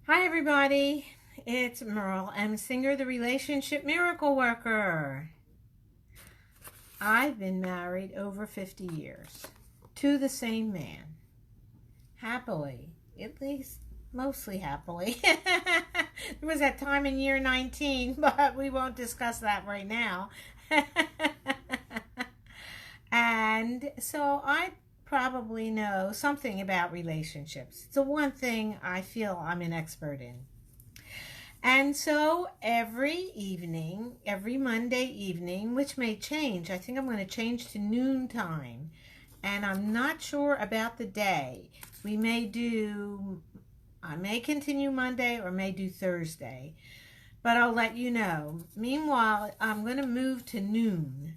Hi, everybody. It's Merle. I'm Singer, the Relationship Miracle Worker. I've been married over 50 years to the same man. Happily. At least, mostly happily. There was that time in year 19, but we won't discuss that right now. And so I probably know something about relationships. It's the one thing I feel I'm an expert in. And so every evening, every Monday evening, which may change, I think I'm going to change to noontime. And I'm not sure about the day. I may continue Monday or may do Thursday, but I'll let you know. Meanwhile, I'm going to move to noon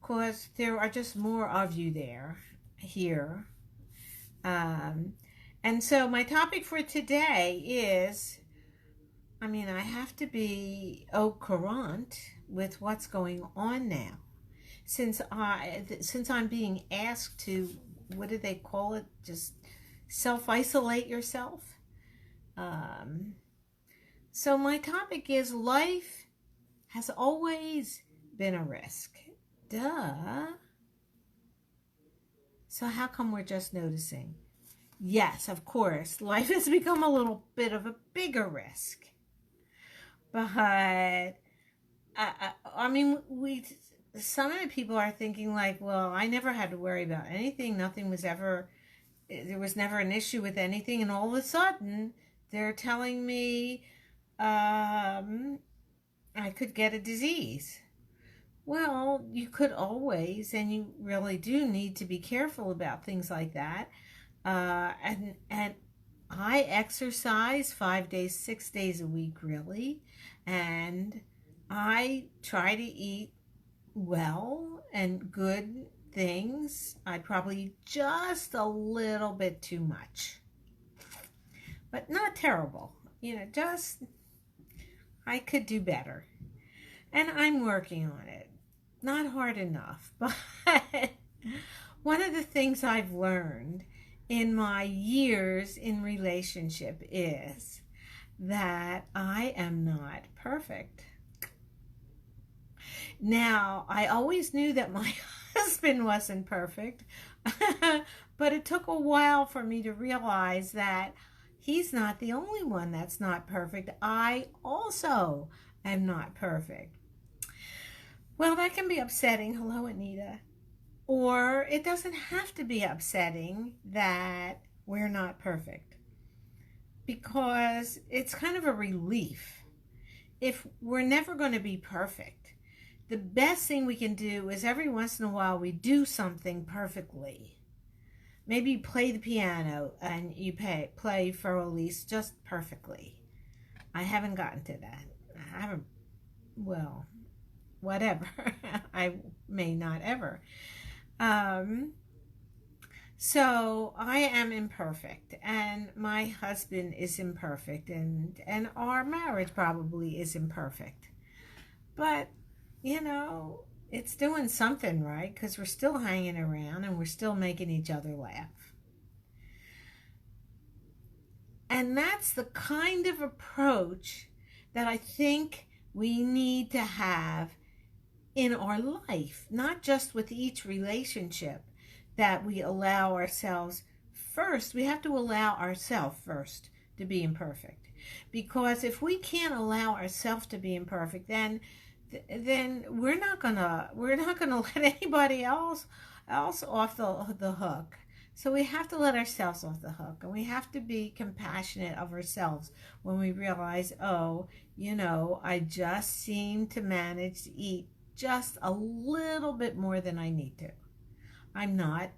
because there are just more of you here. And so my topic for today is, I have to be au courant with what's going on now. Since I'm being asked to, what do they call it? Just self-isolate yourself. So my topic is life has always been a risk. Duh. So how come we're just noticing? Yes, of course, life has become a little bit of a bigger risk. But some of the people are thinking like, well, I never had to worry about anything. There was never an issue with anything. And all of a sudden, they're telling me I could get a disease. Well, you could always, and you really do need to be careful about things like that. And I exercise 5 days, 6 days a week, really. And I try to eat well and good things. I probably eat just a little bit too much, but not terrible. I could do better. And I'm working on it. Not hard enough, but one of the things I've learned in my years in relationship is that I am not perfect. Now, I always knew that my husband wasn't perfect, but it took a while for me to realize that he's not the only one that's not perfect. I also am not perfect. Well, that can be upsetting. Hello, Anita. Or it doesn't have to be upsetting that we're not perfect, because it's kind of a relief. If we're never going to be perfect, the best thing we can do is every once in a while we do something perfectly. Maybe you play the piano and you play Furley's just perfectly. I haven't gotten to that. Well, whatever. I may not ever. So I am imperfect, and my husband is imperfect, and our marriage probably is imperfect. But, it's doing something right, because we're still hanging around and we're still making each other laugh. And that's the kind of approach that I think we need to have in our life, not just with each relationship, that we allow ourselves first. We have to allow ourselves first to be imperfect. Because if we can't allow ourselves to be imperfect, then we're not gonna let anybody else off the hook. So we have to let ourselves off the hook, and we have to be compassionate of ourselves when we realize, I just seem to manage to eat just a little bit more than I need to. I'm not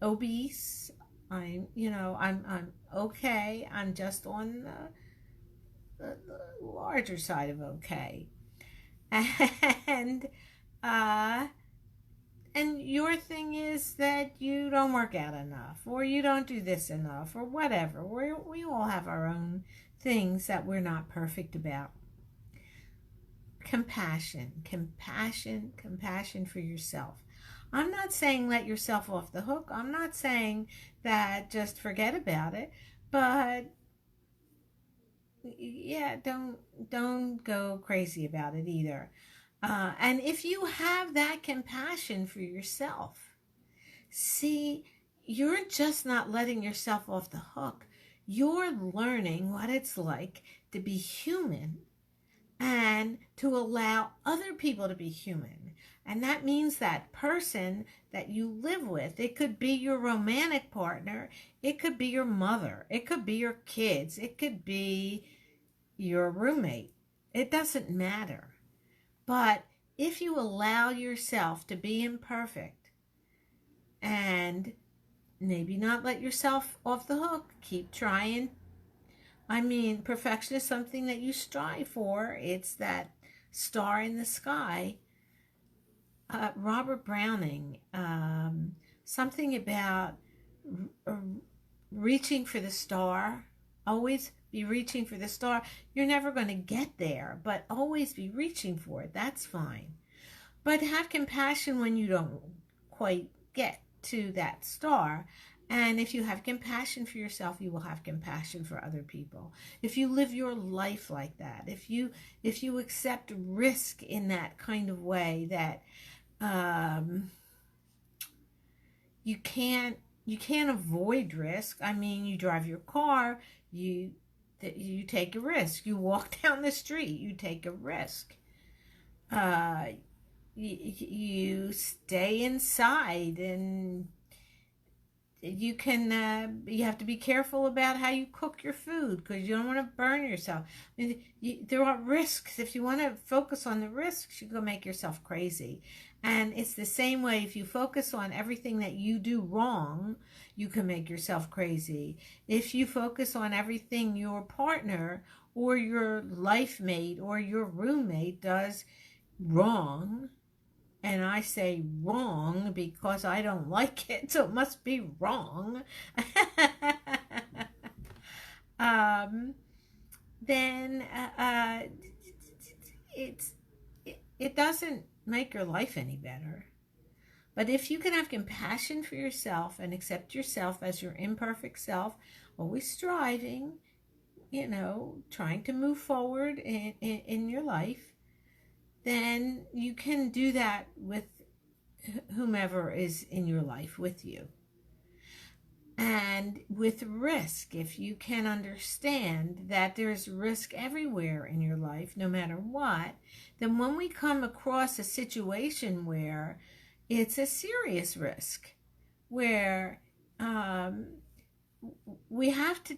obese. I'm okay. I'm just on the larger side of okay. And your thing is that you don't work out enough, or you don't do this enough, or whatever. We all have our own things that we're not perfect about. Compassion for yourself. I'm not saying let yourself off the hook. I'm not saying that just forget about it. But yeah, don't go crazy about it either. And if you have that compassion for yourself, see, you're just not letting yourself off the hook. You're learning what it's like to be human and to allow other people to be human. And that means that person that you live with, it could be your romantic partner, it could be your mother, it could be your kids, it could be your roommate. It doesn't matter. But if you allow yourself to be imperfect and maybe not let yourself off the hook, keep trying. I mean, perfection is something that you strive for. It's that star in the sky. Robert Browning, something about reaching for the star. Always be reaching for the star. You're never going to get there, but always be reaching for it. That's fine. But have compassion when you don't quite get to that star. And if you have compassion for yourself, you will have compassion for other people. If you live your life like that, if you accept risk in that kind of way, that you can't avoid risk. I mean, you drive your car, you take a risk. You walk down the street, you take a risk. You stay inside, and you have to be careful about how you cook your food, because you don't want to burn yourself. I mean, there are risks. If you want to focus on the risks, you go make yourself crazy. And it's the same way. If you focus on everything that you do wrong, you can make yourself crazy. If you focus on everything your partner or your life mate or your roommate does wrong, and I say wrong because I don't like it, so it must be wrong, then it doesn't make your life any better. But if you can have compassion for yourself and accept yourself as your imperfect self, always striving, trying to move forward in your life, then you can do that with whomever is in your life with you. And with risk, if you can understand that there's risk everywhere in your life, no matter what, then when we come across a situation where it's a serious risk, where we have to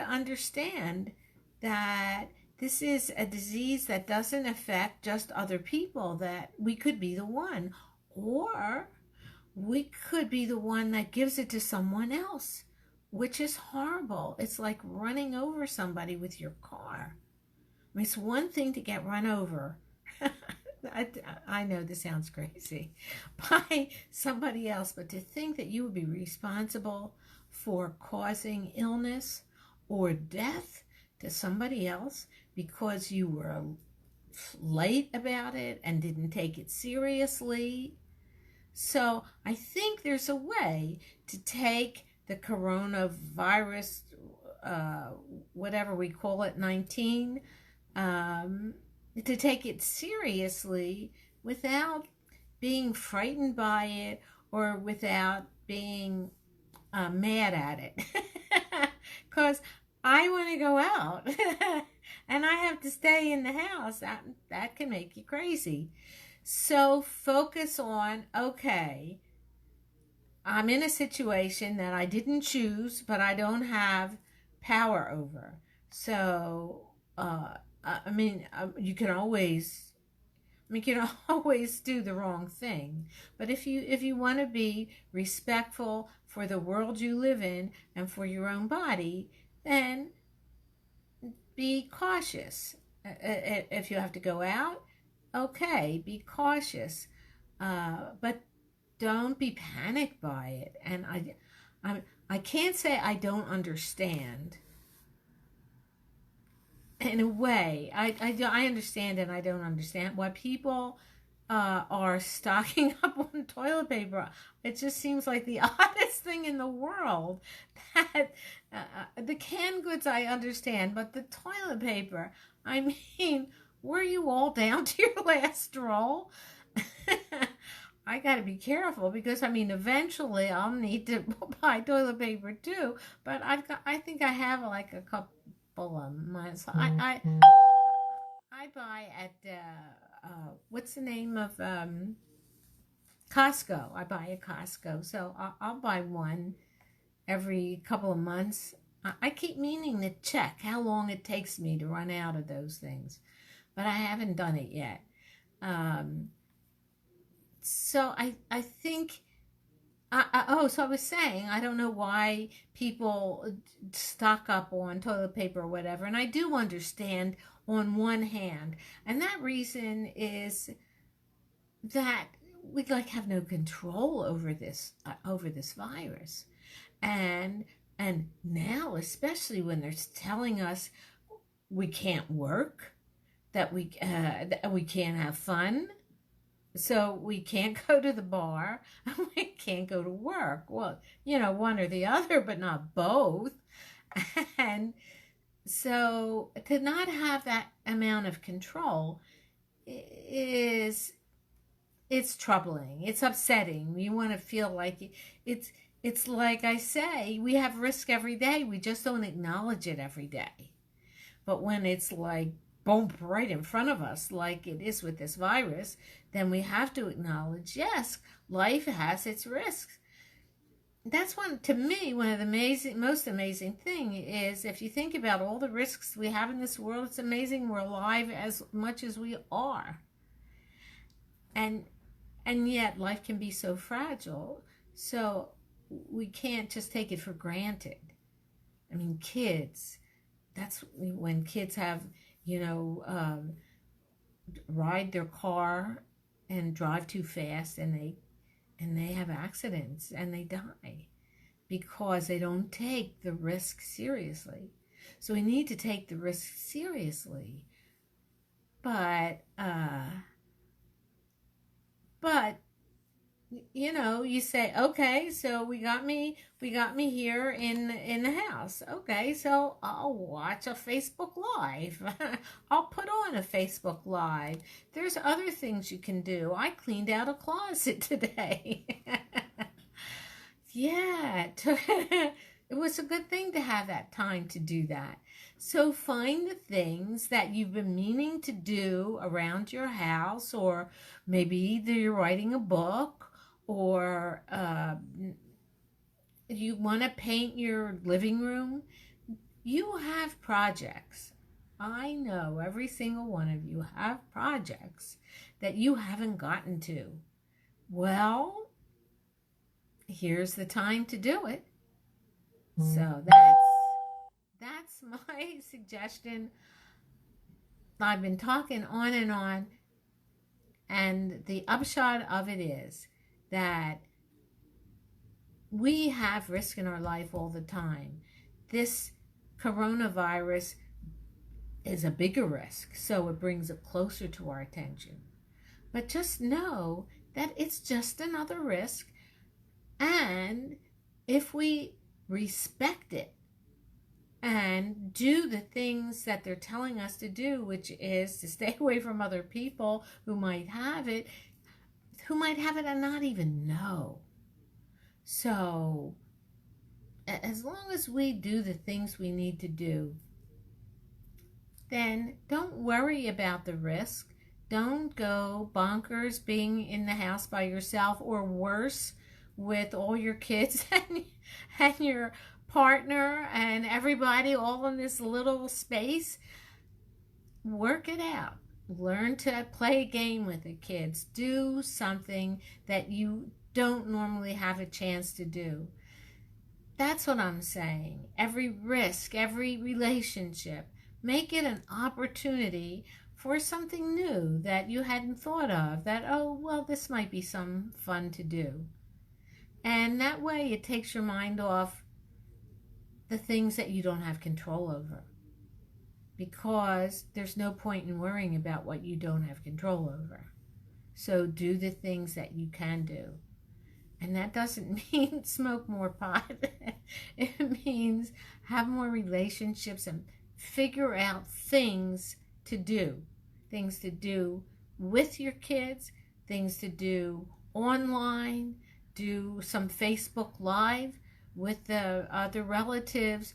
understand that this is a disease that doesn't affect just other people, that we could be the one, or we could be the one that gives it to someone else, which is horrible. It's like running over somebody with your car. I mean, it's one thing to get run over. I know this sounds crazy, by somebody else, but to think that you would be responsible for causing illness or death to somebody else because you were late about it and didn't take it seriously. So I think there's a way to take the coronavirus, whatever we call it, 19, to take it seriously without being frightened by it or without being mad at it. Because I want to go out and I have to stay in the house. That can make you crazy. So focus on, okay, I'm in a situation that I didn't choose, but I don't have power over. So, you can always do the wrong thing. But if you want to be respectful for the world you live in and for your own body, then be cautious. If you have to go out, okay, be cautious, but don't be panicked by it. And I can't say I don't understand. In a way, I understand and I don't understand why people are stocking up on toilet paper. It just seems like the oddest thing in the world that the canned goods I understand, but the toilet paper, I mean, were you all down to your last roll? I got to be careful because I mean, eventually I'll need to buy toilet paper too. But I think I have like a couple of months. I buy at what's the name of Costco. I buy at Costco, so I'll buy one every couple of months. I keep meaning to check how long it takes me to run out of those things, but I haven't done it yet. So I think. So I was saying, I don't know why people stock up on toilet paper or whatever, and I do understand on one hand, and that reason is that we like have no control over this virus, and now especially when they're telling us we can't work, that we can't have fun. So we can't go to the bar, we can't go to work. Well, one or the other, but not both. And so to not have that amount of control it's troubling. It's upsetting. You want to feel like it's like I say, we have risk every day. We just don't acknowledge it every day. But when it's like boom, right in front of us, like it is with this virus, then we have to acknowledge, yes, life has its risks. That's to me, one of the most amazing thing is if you think about all the risks we have in this world, it's amazing we're alive as much as we are. And yet life can be so fragile, so we can't just take it for granted. I mean, kids, that's when kids have ride their car and drive too fast, and they have accidents and they die because they don't take the risk seriously. So we need to take the risk seriously, but you say, okay, so we got me here in the house. Okay, so I'll watch a Facebook Live. I'll put on a Facebook Live. There's other things you can do. I cleaned out a closet today. Yeah, it was a good thing to have that time to do that. So find the things that you've been meaning to do around your house, or maybe either you're writing a book, or you want to paint your living room. You have projects. I know every single one of you have projects that you haven't gotten to. Well, here's the time to do it. So that's my suggestion. I've been talking on, and the upshot of it is that we have risk in our life all the time. This coronavirus is a bigger risk, so it brings it closer to our attention. But just know that it's just another risk, and if we respect it and do the things that they're telling us to do, which is to stay away from other people who might have it and not even know. So as long as we do the things we need to do, then don't worry about the risk. Don't go bonkers being in the house by yourself, or worse, with all your kids and your partner and everybody all in this little space. Work it out. Learn to play a game with the kids. Do something that you don't normally have a chance to do. That's what I'm saying. Every risk, every relationship, make it an opportunity for something new that you hadn't thought of, that, oh, well, this might be some fun to do. And that way it takes your mind off the things that you don't have control over, because there's no point in worrying about what you don't have control over. So do the things that you can do. And that doesn't mean smoke more pot. It means have more relationships and figure out things to do. Things to do with your kids, things to do online, do some Facebook Live with the other relatives.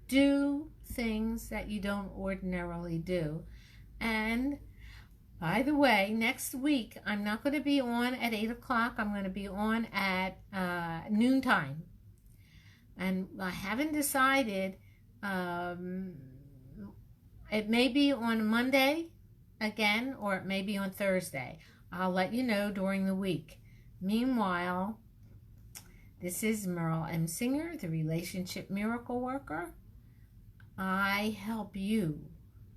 Do things that you don't ordinarily do. And by the way, next week, I'm not going to be on at 8 o'clock. I'm going to be on at noontime. And I haven't decided. It may be on Monday again, or it may be on Thursday. I'll let you know during the week. Meanwhile, this is Merle M. Singer, the Relationship Miracle Worker. I help you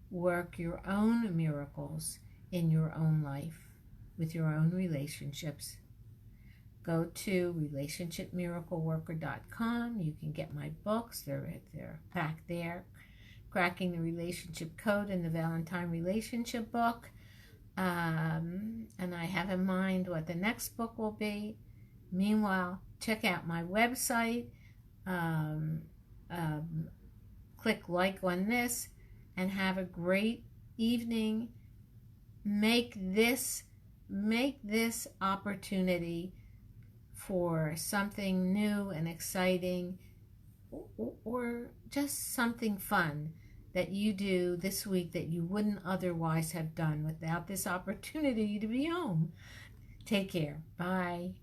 work your own miracles in your own life with your own relationships. Go to relationshipmiracleworker.com. You can get my books. They're back there. Cracking the Relationship Code and the Valentine Relationship book. And I have in mind what the next book will be. Meanwhile, check out my website. Click like on this and have a great evening. Make this opportunity for something new and exciting, or just something fun that you do this week that you wouldn't otherwise have done without this opportunity to be home. Take care. Bye.